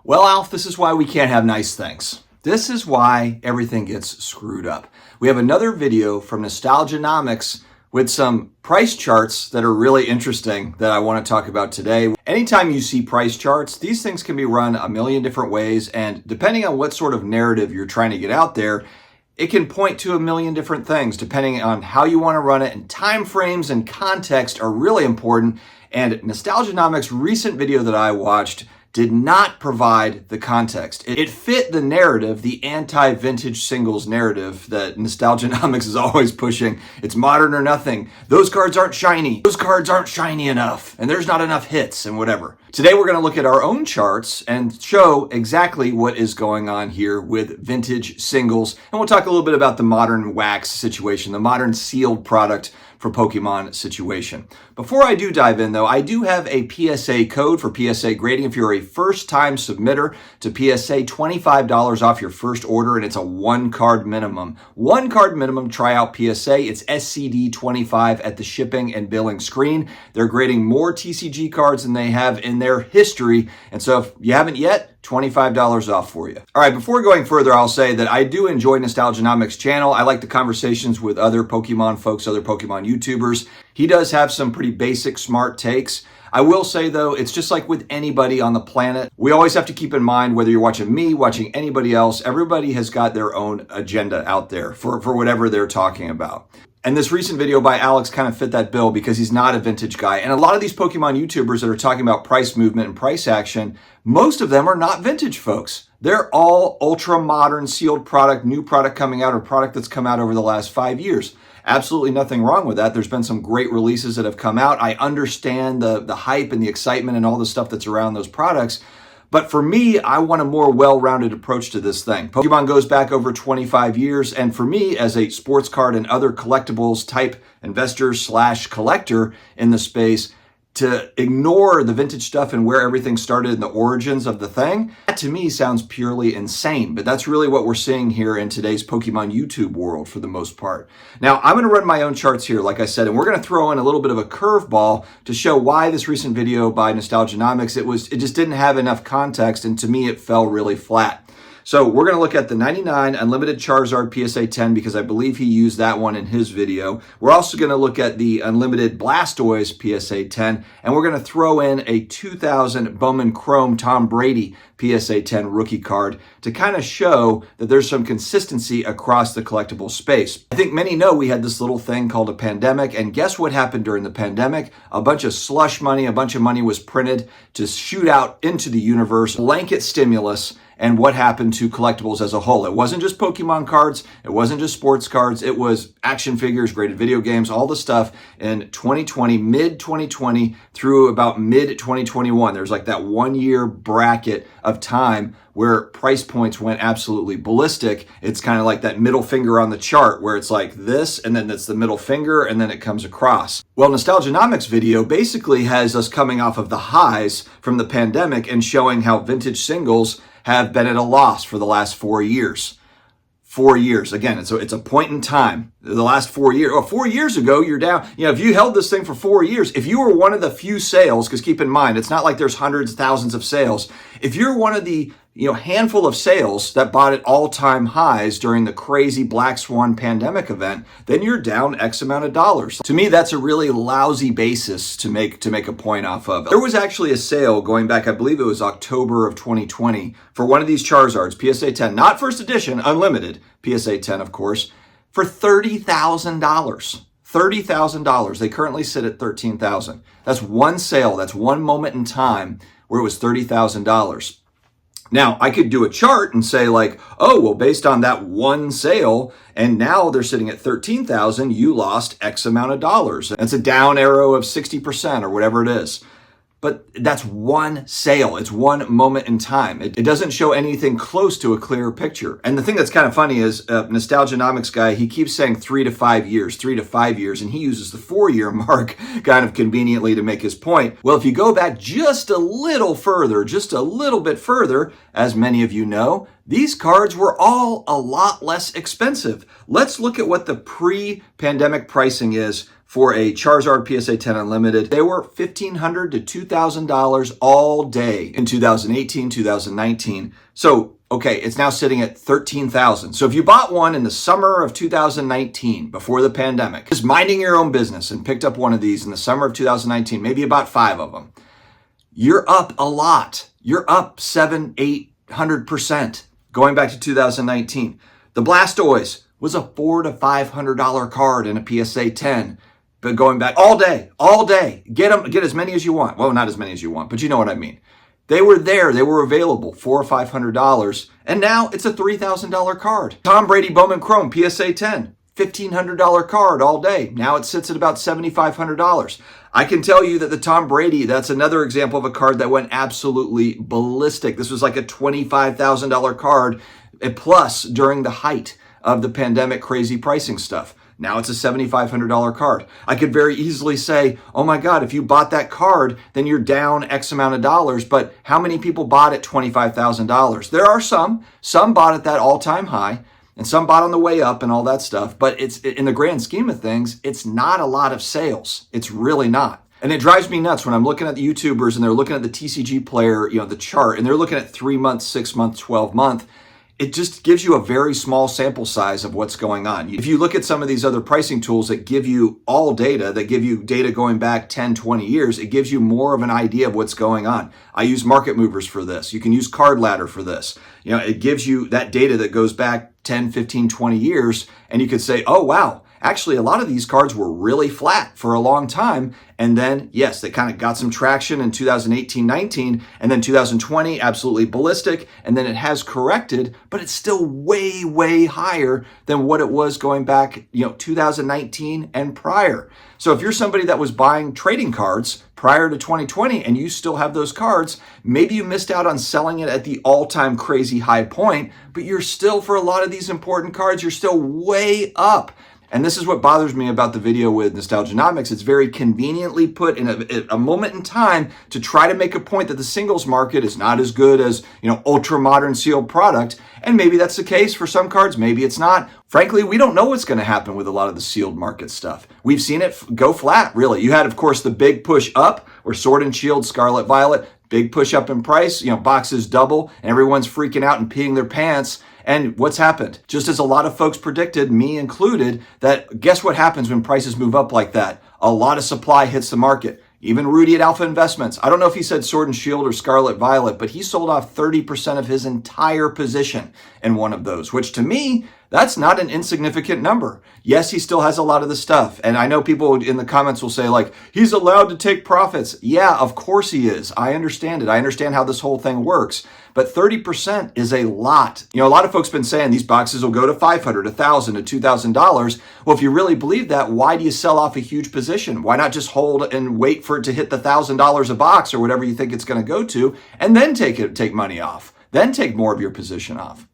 Well, Alf, this is why we can't have nice things. This is why everything gets screwed up. We have another video from Nostalgia Nomics with some price charts that are really interesting that I want to talk about today. Anytime you see price charts, these things can be run a million different ways, and depending on what sort of narrative you're trying to get out there, it can point to a million different things depending on how you want to run it, and time frames and context are really important. And Nostalgia Nomics' recent video that I watched did not provide the context. It fit the narrative, the anti-vintage singles narrative that Nostalgia Nomics is always pushing. It's modern or nothing. Those cards aren't shiny. Those cards aren't shiny enough. And there's not enough hits and whatever. Today we're going to look at our own charts and show exactly what is going on here with vintage singles. And we'll talk a little bit about the modern wax situation, the modern sealed product for Pokemon situation. Before I do dive in though, I do have a PSA code for PSA grading. If you're a first-time submitter to PSA, $25 off your first order, and it's a one card minimum. One card minimum, try out PSA. It's SCD25 at the shipping and billing screen. They're grading more TCG cards than they have in their history. And so if you haven't yet, $25 off for you. All right, before going further, I'll say that I do enjoy Nostalgia Nomics' channel. I like the conversations with other Pokemon folks, other Pokemon YouTubers. He does have some pretty basic, smart takes. I will say though, it's just like with anybody on the planet. We always have to keep in mind, whether you're watching me, watching anybody else, everybody has got their own agenda out there for whatever they're talking about. And this recent video by Alex kind of fit that bill because he's not a vintage guy. And a lot of these Pokemon YouTubers that are talking about price movement and price action, most of them are not vintage folks. They're all ultra modern sealed product, new product coming out, or product that's come out over the last 5 years. Absolutely nothing wrong with that. There's been some great releases that have come out. I understand the hype and the excitement and all the stuff that's around those products. But for me, I want a more well-rounded approach to this thing. Pokemon goes back over 25 years, and for me, as a sports card and other collectibles type investor / collector in the space, to ignore the vintage stuff and where everything started in the origins of the thing, that to me sounds purely insane. But that's really what we're seeing here in today's Pokemon YouTube world for the most part. Now, I'm going to run my own charts here, like I said, and we're going to throw in a little bit of a curveball to show why this recent video by Nostalgia Nomics, it just didn't have enough context, and to me it fell really flat. So we're going to look at the 99 Unlimited Charizard PSA 10 because I believe he used that one in his video. We're also going to look at the Unlimited Blastoise PSA 10, and we're going to throw in a 2000 Bowman Chrome Tom Brady PSA 10 rookie card to kind of show that there's some consistency across the collectible space. I think many know we had this little thing called a pandemic, and guess what happened during the pandemic? A bunch of slush money, a bunch of money was printed to shoot out into the universe, blanket stimulus. And what happened to collectibles as a whole. It wasn't just Pokemon cards, it wasn't just sports cards, it was action figures, graded video games, all the stuff in 2020, mid-2020 through about mid-2021. There's like that 1 year bracket of time where price points went absolutely ballistic. It's kind of like that middle finger on the chart where it's like this, and then it's the middle finger, and then it comes across. Well, Nostalgia Nomics video basically has us coming off of the highs from the pandemic and showing how vintage singles have been at a loss for the last 4 years. 4 years. Again, it's a point in time. The last 4 years, 4 years ago, you're down. You know, if you held this thing for 4 years, if you were one of the few sales, because keep in mind, it's not like there's hundreds, thousands of sales. If you're one of the handful of sales that bought at all-time highs during the crazy Black Swan pandemic event, then you're down X amount of dollars. To me, that's a really lousy basis to make a point off of. There was actually a sale going back, I believe it was October of 2020, for one of these Charizards, PSA 10, not first edition, unlimited, PSA 10, of course, for $30,000. $30,000. They currently sit at $13,000. That's one sale. That's one moment in time where it was $30,000. Now, I could do a chart and say like, oh, well, based on that one sale, and now they're sitting at $13,000, you lost X amount of dollars. That's a down arrow of 60% or whatever it is. But that's one sale. It's one moment in time. It doesn't show anything close to a clear picture. And the thing that's kind of funny is Nostalgia Nomics guy, he keeps saying 3 to 5 years, 3 to 5 years, and he uses the 4-year mark kind of conveniently to make his point. Well, if you go back just a little further, just a little bit further, as many of you know, these cards were all a lot less expensive. Let's look at what the pre-pandemic pricing is for a Charizard PSA 10 Unlimited. They were $1,500 to $2,000 all day in 2018, 2019. So, okay, it's now sitting at $13,000. So if you bought one in the summer of 2019, before the pandemic, just minding your own business and picked up one of these in the summer of 2019, maybe you bought 5 of them, you're up a lot. You're up 700-800% going back to 2019. The Blastoise was a $400 to $500 card in a PSA 10. But going back all day, get as many as you want. Well, not as many as you want, but you know what I mean. They were there, they were available, $400 or $500, and now it's a $3,000 card. Tom Brady Bowman Chrome PSA 10, $1,500 card all day. Now it sits at about $7,500. I can tell you that the Tom Brady, that's another example of a card that went absolutely ballistic. This was like a $25,000 card, plus during the height of the pandemic crazy pricing stuff. Now it's a $7,500 card. I could very easily say, oh my God, if you bought that card, then you're down X amount of dollars. But how many people bought at $25,000? There are some bought at that all-time high, and some bought on the way up and all that stuff. But it's, in the grand scheme of things, it's not a lot of sales. It's really not. And it drives me nuts when I'm looking at the YouTubers and they're looking at the TCG player, the chart, and they're looking at 3 months, 6 months, 12 months. It just gives you a very small sample size of what's going on. If you look at some of these other pricing tools that give you all data, that give you data going back 10, 20 years, it gives you more of an idea of what's going on. I use Market Movers for this. You can use Card Ladder for this. It gives you that data that goes back 10, 15, 20 years, and you could say, oh, wow, actually, a lot of these cards were really flat for a long time. And then, yes, they kind of got some traction in 2018, 19, and then 2020, absolutely ballistic. And then it has corrected, but it's still way, way higher than what it was going back, 2019 and prior. So if you're somebody that was buying trading cards prior to 2020 and you still have those cards, maybe you missed out on selling it at the all-time crazy high point, but you're still, for a lot of these important cards, you're still way up. And this is what bothers me about the video with Nostalgia Nomics. It's very conveniently put in a moment in time to try to make a point that the singles market is not as good as, ultra modern sealed product. And maybe that's the case for some cards. Maybe it's not. Frankly, we don't know what's going to happen with a lot of the sealed market stuff. We've seen it go flat, really. You had, of course, the big push up where Sword and Shield, Scarlet Violet, big push up in price, boxes double, and everyone's freaking out and peeing their pants. And what's happened? Just as a lot of folks predicted, me included, that guess what happens when prices move up like that? A lot of supply hits the market. Even Rudy at Alpha Investments, I don't know if he said Sword and Shield or Scarlet Violet, but he sold off 30% of his entire position in one of those, which to me, that's not an insignificant number. Yes, he still has a lot of the stuff. And I know people in the comments will say, like, he's allowed to take profits. Yeah, of course he is. I understand it. I understand how this whole thing works. But 30% is a lot. A lot of folks have been saying these boxes will go to $500, $1,000 to $2,000. Well, if you really believe that, why do you sell off a huge position? Why not just hold and wait for it to hit the $1,000 a box or whatever you think it's going to go to, and then take money off? Then take more of your position off.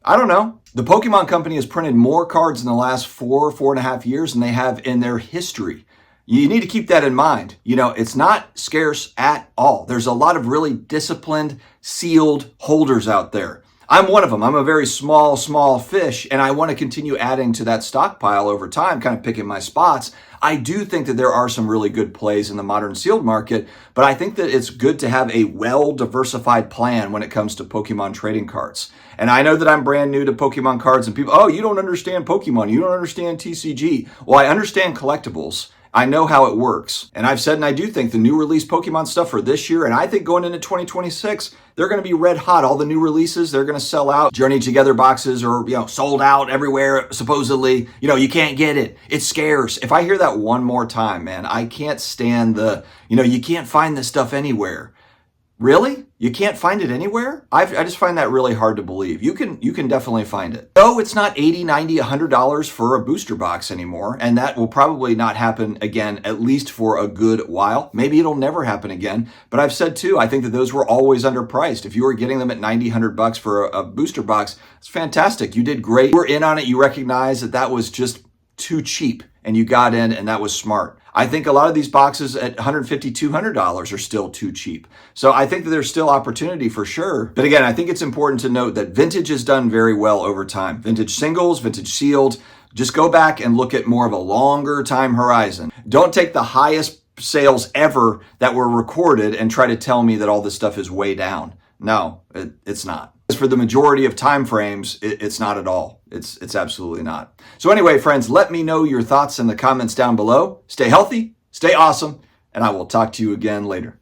I don't know. The Pokemon Company has printed more cards in the last 4.5 years than they have in their history. You need to keep that in mind. It's not scarce at all. There's a lot of really disciplined, sealed holders out there. I'm one of them. I'm a very small fish, and I want to continue adding to that stockpile over time, kind of picking my spots. I do think that there are some really good plays in the modern sealed market, but I think that it's good to have a well-diversified plan when it comes to Pokemon trading cards. And I know that I'm brand new to Pokemon cards, and people, oh, you don't understand Pokemon. You don't understand TCG. Well, I understand collectibles. I know how it works. And I've said, and I do think the new release Pokemon stuff for this year, and I think going into 2026, they're going to be red hot. All the new releases, they're going to sell out. Journey Together boxes are, sold out everywhere, supposedly. You can't get it. It's scarce. If I hear that one more time, man, I can't stand you can't find this stuff anywhere. Really? You can't find it anywhere? I just find that really hard to believe. You can definitely find it. Though it's not $80, $90, $100 for a booster box anymore, and that will probably not happen again, at least for a good while. Maybe it'll never happen again. But I've said too, I think that those were always underpriced. If you were getting them at $90, $100 for a booster box, it's fantastic. You did great. You were in on it. You recognize that was just too cheap, and you got in, and that was smart. I think a lot of these boxes at $150, $200 are still too cheap. So I think that there's still opportunity for sure. But again, I think it's important to note that vintage has done very well over time. Vintage singles, vintage sealed. Just go back and look at more of a longer time horizon. Don't take the highest sales ever that were recorded and try to tell me that all this stuff is way down. No, it's not. As for the majority of time frames, it's not at all. It's absolutely not. So anyway, friends, let me know your thoughts in the comments down below. Stay healthy, stay awesome, and I will talk to you again later.